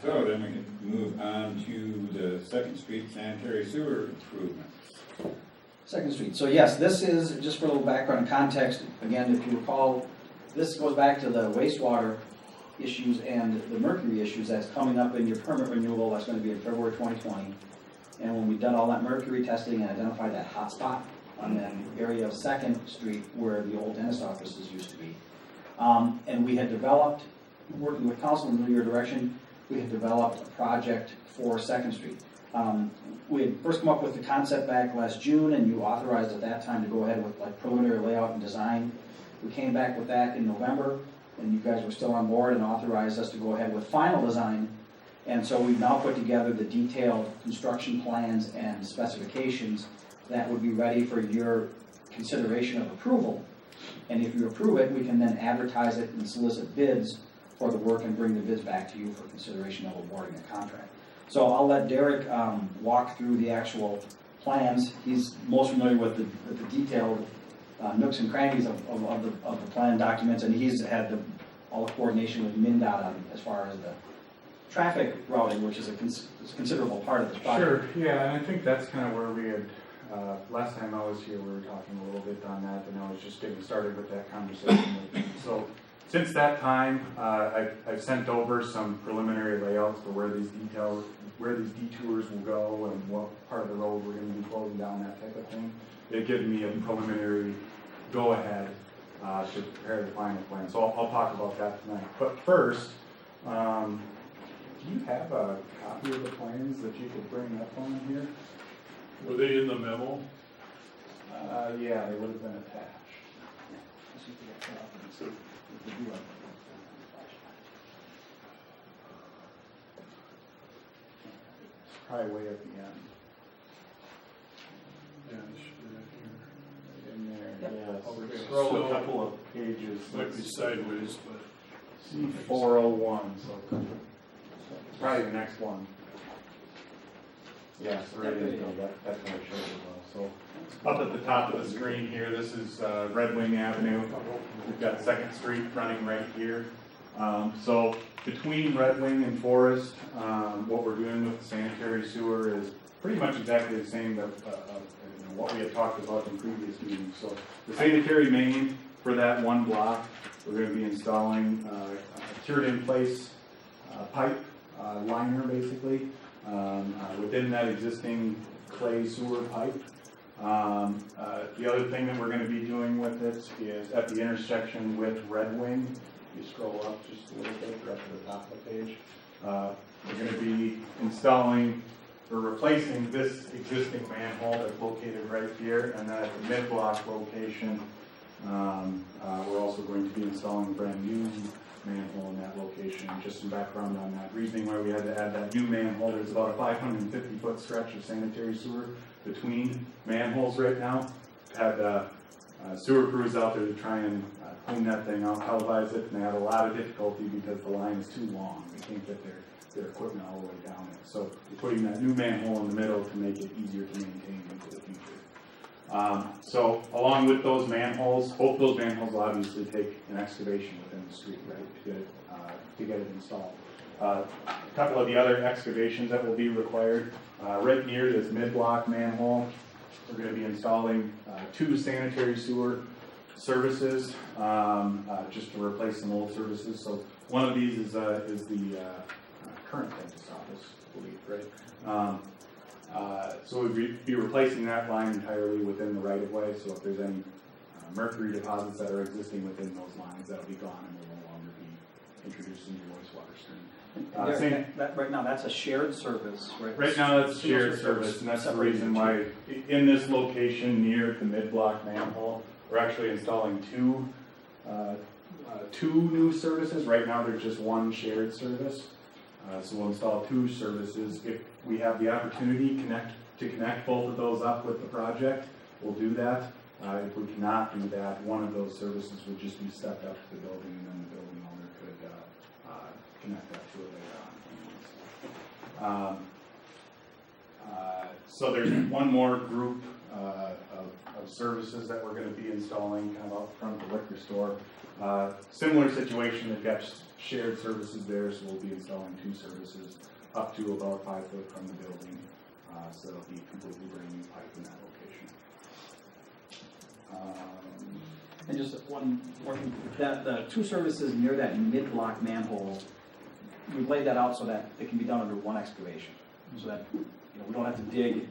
So then we can move on to the Second Street sanitary sewer improvements. Second Street. So yes, this is, just for a little background and context, again, if you recall, this goes back to the wastewater issues and the mercury issues that's coming up in your permit renewal. That's going to be in February 2020. And when we've done all that mercury testing and identified that hot spot on that area of Second Street where the old dentist offices used to be. And we had developed, working with council under your direction, we had developed a project for Second Street. We had first come up with the concept back last June, and you authorized at that time to go ahead with like preliminary layout and design. We came back with that in November, and you guys were still on board and authorized us to go ahead with final design. And so we've now put together the detailed construction plans and specifications that would be ready for your consideration of approval. And if you approve it, we can then advertise it and solicit bids for the work and bring the bids back to you for consideration of awarding a contract. So I'll let Derek walk through the actual plans. He's most familiar with the detailed nooks and crannies of the plan documents, and he's had all the coordination with MnDOT on as far as the traffic routing, which is a considerable part of this project. Sure, yeah, and I think that's kind of where we had, last time I was here, we were talking a little bit on that, and I was just getting started with that conversation with him. So since that time, I've sent over some preliminary layouts for where these detours will go and what part of the road we're going to be closing down, that type of thing. They've given me a preliminary go-ahead to prepare the final plan. So I'll talk about that tonight. But first, do you have a copy of the plans that you could bring up on here? Were they in the memo? Yeah, they would have been attached. It's probably way at the end. Yeah, it should be right In there, Yep. yeah. Okay, Scroll so- a couple of pages. here. Might be sideways, but. C401, so probably the next one. Yeah, so right in there, that's what it shows as well. So up at the top of the screen here, this is Red Wing Avenue. We've got Second Street running right here. So between Red Wing and Forest, what we're doing with the sanitary sewer is pretty much exactly the same that what we had talked about in previous meetings. So the sanitary main for that one block, we're going to be installing a cured in place pipe liner basically within that existing clay sewer pipe. The other thing that we're going to be doing with it is at the intersection with Red Wing. You scroll up just a little bit, right to the top of the page. We're going to be installing or replacing this existing manhole that's located right here, and then at the mid-block location, we're also going to be installing a brand new manhole in that location. Just some background on that. Reasoning why we had to add that new manhole, there's about a 550-foot stretch of sanitary sewer between manholes right now. Had sewer crews out there to try and clean that thing out, televise it, and they had a lot of difficulty because the line is too long. We can't get there their equipment all the way down it. So we're putting that new manhole in the middle to make it easier to maintain into the future. So along with those manholes, both those manholes will obviously take an excavation within the street, right, to get it installed. A couple of the other excavations that will be required, right near this mid-block manhole, we're going to be installing 2 sanitary sewer services, just to replace some old services. So one of these is the current dentist office, I believe, right? So we'd be replacing that line entirely within the right-of-way. So if there's any mercury deposits that are existing within those lines, that'll be gone and will no longer be introduced into your wastewater stream. Right now, that's a shared service, right? Right now, that's shared service, and that's the reason why in this location near the mid-block manhole, we're actually installing two new services. Right now, there's just one shared service. So we'll install 2 services. If we have the opportunity to connect both of those up with the project, we'll do that. If we cannot do that, one of those services would just be stepped up to the building, and then the building owner could connect that to it later on. So there's one more group of services that we're going to be installing kind of out front of the liquor store. Similar situation, they've got shared services there, so we'll be installing 2 services up to about 5 foot from the building. So it'll be completely brand new pipe in that location. And just one more thing, that the 2 services near that mid-block manhole, we've laid that out so that it can be done under one excavation, so that we don't have to dig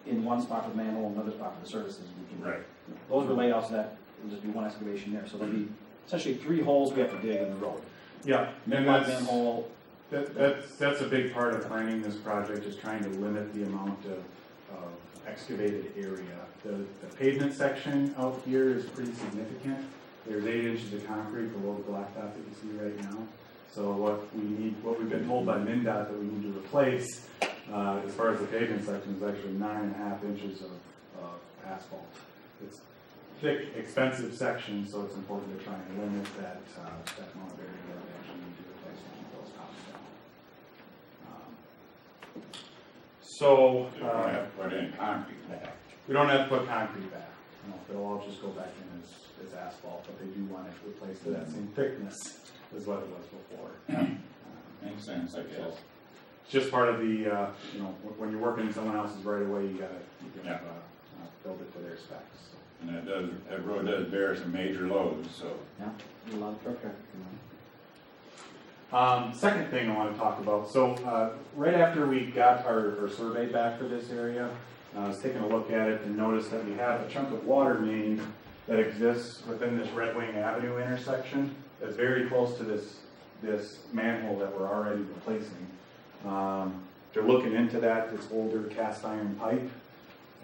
in one spot for the manhole, another spot for the services. We can, Right. Those were laid out so that it'll just be one excavation there. So there'll be essentially 3 holes we have to dig in the road. Yeah, and Mid-block manhole. that's a big part of planning this project, is trying to limit the amount of excavated area. The pavement section out here is pretty significant. There's 8 inches of concrete below the blacktop that you see right now. So what we've been told by MnDOT that we need to replace, as far as the pavement section, is actually 9.5 inches of asphalt. It's thick, expensive section, so it's important to try and limit that amount of area that we actually need to replace to keep those costs down. You don't have to put in concrete back. We don't have to put concrete back. They'll all just go back in as asphalt, but they do want it replaced to that same thickness as what it was before. Makes sense, I guess. It's just part of the, when you're working in someone else's right away, you gotta build it to their specs. And that road does bear some major loads, so. Yeah, a lot of truck traffic. Second thing I want to talk about. So right after we got our survey back for this area, I was taking a look at it and noticed that we have a chunk of water main that exists within this Red Wing Avenue intersection that's very close to this manhole that we're already replacing. They're looking into that. It's older cast iron pipe,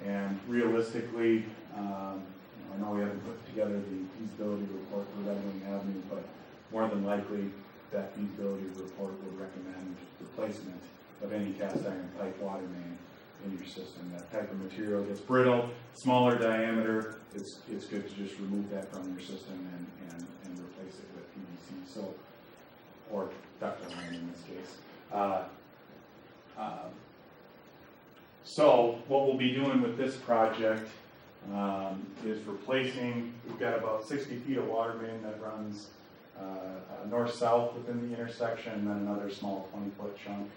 and realistically, I know we haven't put together the feasibility report for Red Wing Avenue, but more than likely that feasibility report would recommend replacement of any cast iron pipe water main in your system. That type of material gets brittle, smaller diameter. It's good to just remove that from your system and replace it with PVC, so, or ductile iron in this case. So what we'll be doing with this project is replacing, we've got about 60 feet of water main that runs north-south within the intersection, and then another small 20-foot chunk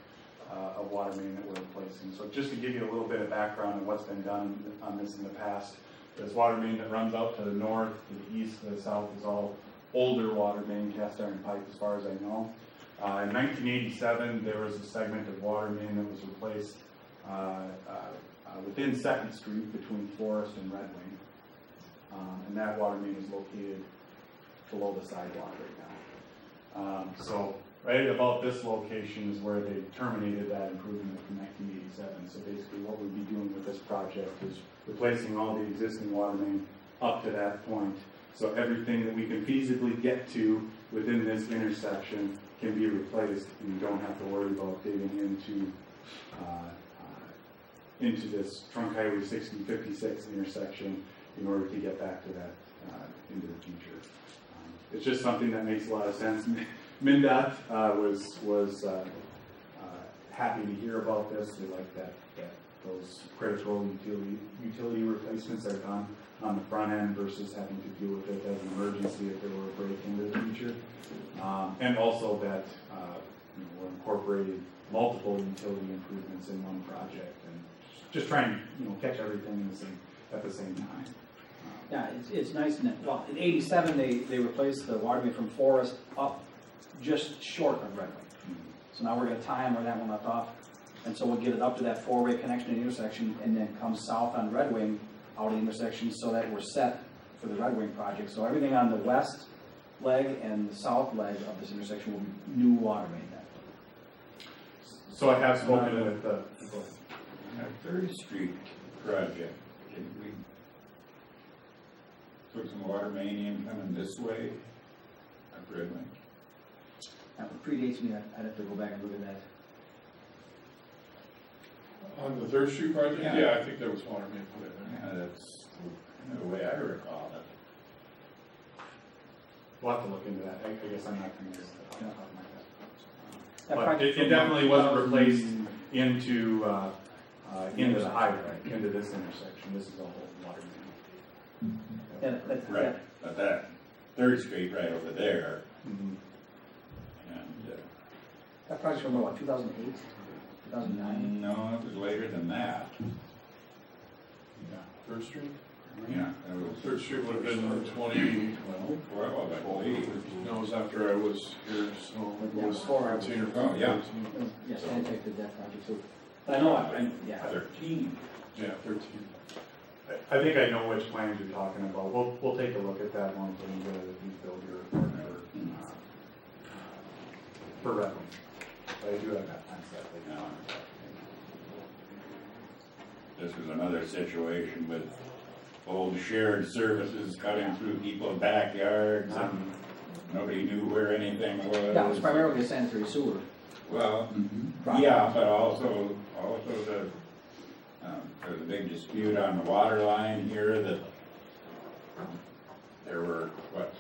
of water main that we're replacing. So just to give you a little bit of background on what's been done on this in the past, this water main that runs out to the north, to the east, to the south is all older water main, cast iron pipe as far as I know. In 1987, there was a segment of water main that was replaced within 2nd Street between Forest and Red Wing. And that water main is located below the sidewalk right now. So right about this location is where they terminated that improvement from 1987. So basically what we'll be doing with this project is replacing all the existing water main up to that point. So everything that we can feasibly get to within this intersection can be replaced, and you don't have to worry about digging into this Trunk Highway 6056 intersection in order to get back to that into the future. It's just something that makes a lot of sense. MnDOT was happy to hear about this. They like that those critical utility replacements are done on the front end versus having to deal with it as an emergency if there were a break into the future. And also that we're incorporating multiple utility improvements in one project and just trying to catch everything at the same time. Yeah, it's nice. Well, in '87 they replaced the water main from Forest up just short of Red Wing. So now we're going to tie them where that one left off. And so we'll get it up to that four-way connection and intersection and then come south on Red Wing out of the intersection so that we're set for the Red Wing project. So everything on the west leg and the south leg of this intersection will be new water main then. So I have spoken with the... Third Street project, can we put some water main in coming this way? Up Red Wing? That predates me. I'd have to go back and look at that. On the Third Street project? Yeah. Yeah, I think there was water main put in there. Yeah, that's the way I recall it. We'll have to look into that. I guess I'm not going to off the top of my head. That But project it definitely wasn't replaced into the highway, into this intersection. This is a whole water main. Right, but that Third Street right over there, Mhm. and, That project's from what, 2008, 2009? no, it was later than that. Third Street? Yeah, it was Third Street would have been 2012. 12, I believe. No, it was after I was here, so it Yeah, was before I was 13 or Oh, yeah. 14. Yes, Stantec did that project too. But I know, yeah. 13. Yeah, 13. I think I know which plans you're talking about. We'll take a look at that one when we go to the feasibility report for Red Wing. But I do have that plan set right now. This was another situation with old shared services cutting through people's backyards and nobody knew where anything was. Yeah, it was primarily a sanitary sewer. Well, project. yeah, but also there's a big dispute on the water line here that there were,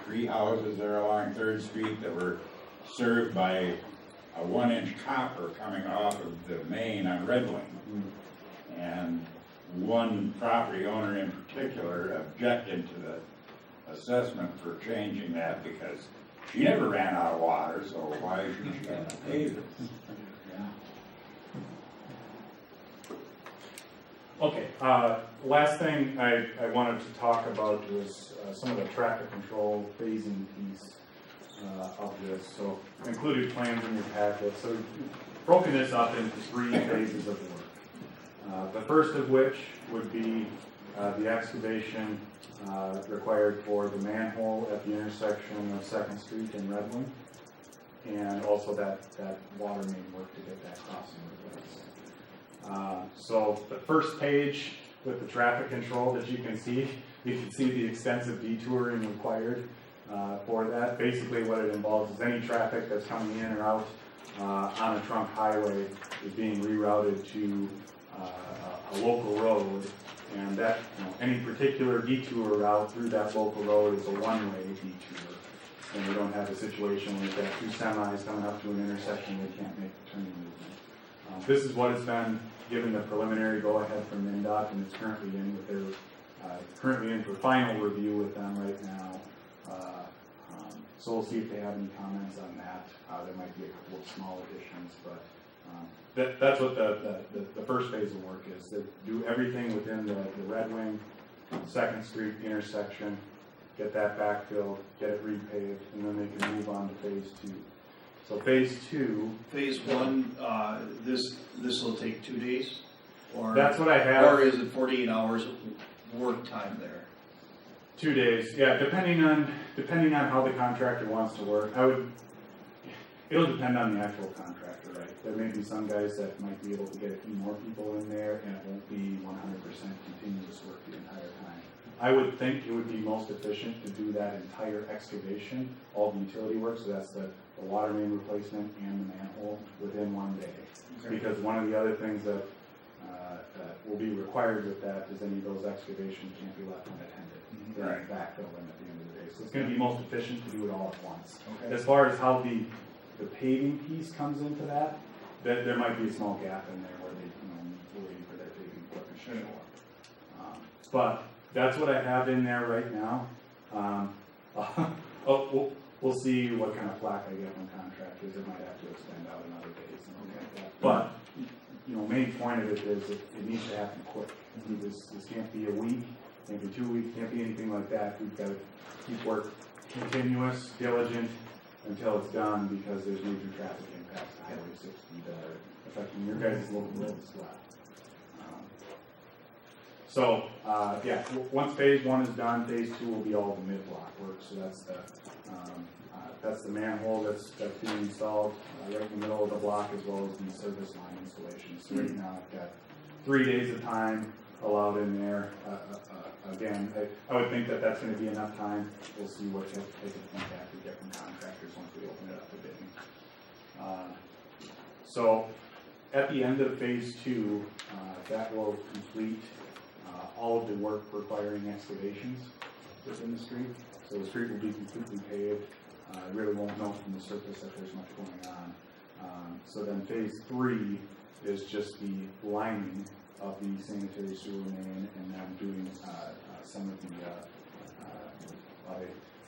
3 houses there along Third Street that were served by a 1-inch copper coming off of the main on Red Wing. And one property owner in particular objected to the assessment for changing that because she never ran out of water, so why should she have to pay this? Okay, last thing I wanted to talk about was some of the traffic control phasing piece of this. So included plans in your packet. So we've broken this up into 3 phases of work. The first of which would be the excavation required for the manhole at the intersection of 2nd Street and Red Wing, and also that water main work to get that crossing replaced. So the first page with the traffic control that you can see the extensive detouring required for that. Basically what it involves is any traffic that's coming in or out on a trunk highway is being rerouted to a local road, and that any particular detour route through that local road is a one-way detour. And we don't have a situation where we've got 2 semis coming up to an intersection they can't make the turning movement. This is what has been given the preliminary go-ahead from MnDOT, and it's currently in with their currently in for final review with them right now. So we'll see if they have any comments on that. There might be a couple of small additions, but that's what the first phase of work is. They do everything within the Red Wing, 2nd Street intersection, get that backfilled, get it repaved, and then they can move on to phase 2. So phase 2. Phase 1, this will take 2 days? Or That's what I have. Or is it 48 hours of work time there? 2 days, yeah, depending on how the contractor wants to work. It'll depend on the actual contractor, right? There may be some guys that might be able to get a few more people in there, and it won't be 100% continuous work the entire time. I would think it would be most efficient to do that entire excavation, all the utility work, so that's the water main replacement and the manhole within 1 day. Okay. Because one of the other things that will be required with that is any of those excavations can't be left unattended. They're Right. backfill them at the end of the day. So it's going to be most efficient to do it all at once. Okay. As far as how the paving piece comes into that, there might be a small gap in there where they, we're waiting for their paving equipment to show up. But that's what I have in there right now. We'll see what kind of flack I get from contractors. It might have to extend out another days and things like that. But, main point of it is it needs to happen quick. This can't be a week, can't be 2 weeks, can't be anything like that. We've got to keep work continuous, diligent, until it's done, because there's major traffic impacts to Highway 60 that are affecting your guys' local road as well. Once phase 1 is done, phase 2 will be all the mid-block work. So that's the manhole that's being installed right in the middle of the block, as well as the service line installation. So right now I've got 3 days of time allowed in there. Again, I would think that that's going to be enough time. We'll see what type of feedback we get from contractors once we open it up to bidding. So at the end of phase 2, that will complete all of the work requiring excavations within the street. So the street will be completely paved. I really won't know from the surface that there's much going on. So then phase 3 is just the lining of the sanitary sewer main, and then doing some of the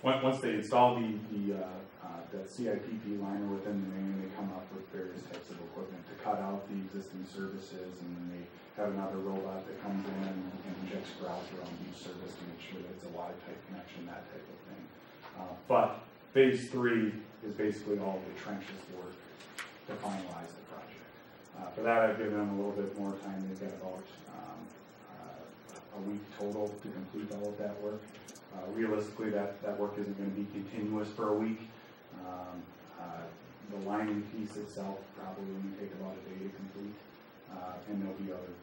once they install the CIPP liner within the main, they come up with various types of equipment to cut out the existing services, and then they have another robot that comes in and injects grout around each service to make sure that it's a water type connection, that type of thing. But phase 3 is basically all the trenches work to finalize the project. For that, I've given them a little bit more time. They've got about a week total to complete all of that work. Realistically, that work isn't going to be continuous for a week. The lining piece itself probably only take about a day to complete, and there'll be other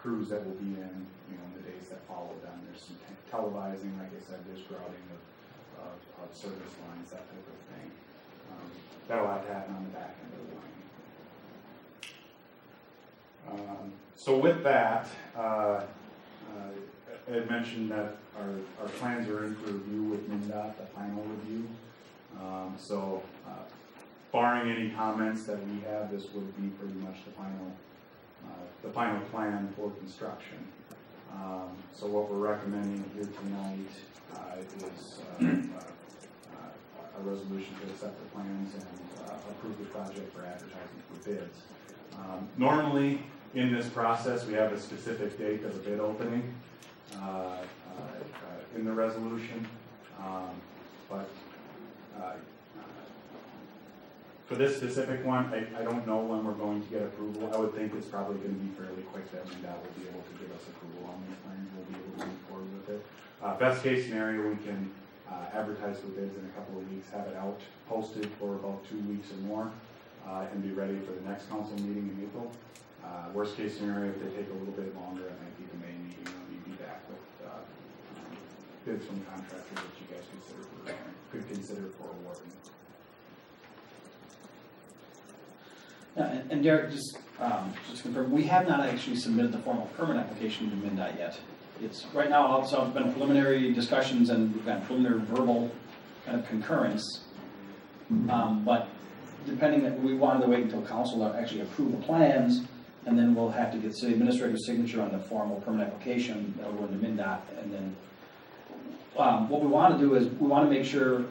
crews that will be in the days that follow them. There's some televising, like I said, there's grouting of service lines, that type of thing. That'll have to happen on the back end of the line. So with that, I had mentioned that our plans are in for review with MnDOT, the final review. Barring any comments that we have, this would be pretty much the final plan for construction. So what we're recommending here tonight is a resolution to accept the plans and approve the project for advertising for bids. Normally, in this process, we have a specific date of a bid opening in the resolution, but for this specific one, I don't know when we're going to get approval. I would think it's probably going to be fairly quick that MnDOT will be able to give us approval on these plans. We'll be able to move forward with it. Best case scenario, we can advertise for bids in a couple of weeks, have it out, posted for about 2 weeks or more, and be ready for the next council meeting in April. Worst case scenario, if they take a little bit longer, it might be the May meeting, and we'd be back with bids from contractors that you guys could consider for awarding. Yeah, and Derek, just to confirm, we have not actually submitted the formal permit application to MnDOT yet. It's right now, also it's been preliminary discussions and we've got preliminary verbal kind of concurrence. But depending that we wanted to wait until council to actually approve the plans, and then we'll have to get city administrator's signature on the formal permit application that will go into MnDOT. And then what we want to do is we want to make sure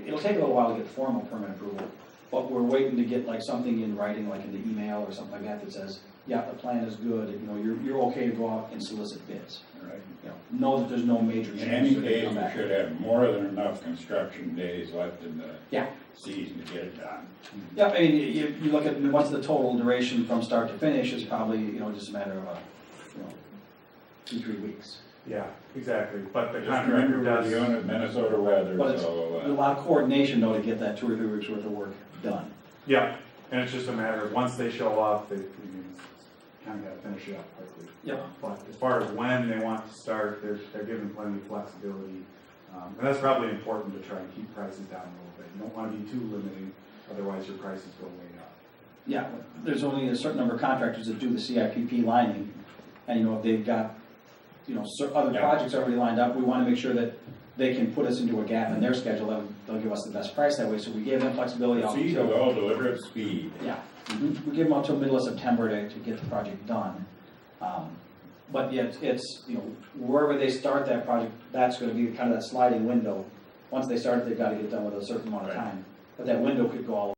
it'll take a little while to get formal permit approval. But we're waiting to get like something in writing, like in the email or something like that, that says, yeah, the plan is good. You're okay to go out and solicit bids. Right. Know that there's no major In change. any case, we should have more than enough construction days left in the season to get it done. Yeah, I mean, you look at what's the total duration from start to finish is probably just a matter of 2-3 weeks. Yeah, exactly. But the Just contractor remember we're does. dealing with Minnesota weather, But it's so a lot of coordination though to get that 2 or 3 weeks worth of work done. Yeah, and it's just a matter of once they show up, they kind of got to finish it up quickly. Yep. But as far as when they want to start, they're given plenty of flexibility, and that's probably important to try and keep prices down a little bit. You don't want to be too limiting, otherwise your prices go way up. Yeah, there's only a certain number of contractors that do the CIPP lining, and if they've got other Yeah. projects already lined up, we wanna make sure that they can put us into a gap in their schedule, they'll give us the best price that way, so we gave them flexibility out Proceed with all deliberate speed. yeah, we give them until middle of September to get the project done. But yet, it's, wherever they start that project, that's gonna be kind of that sliding window. Once they start it, they've gotta get done with a certain amount of Right. time, but that window could go all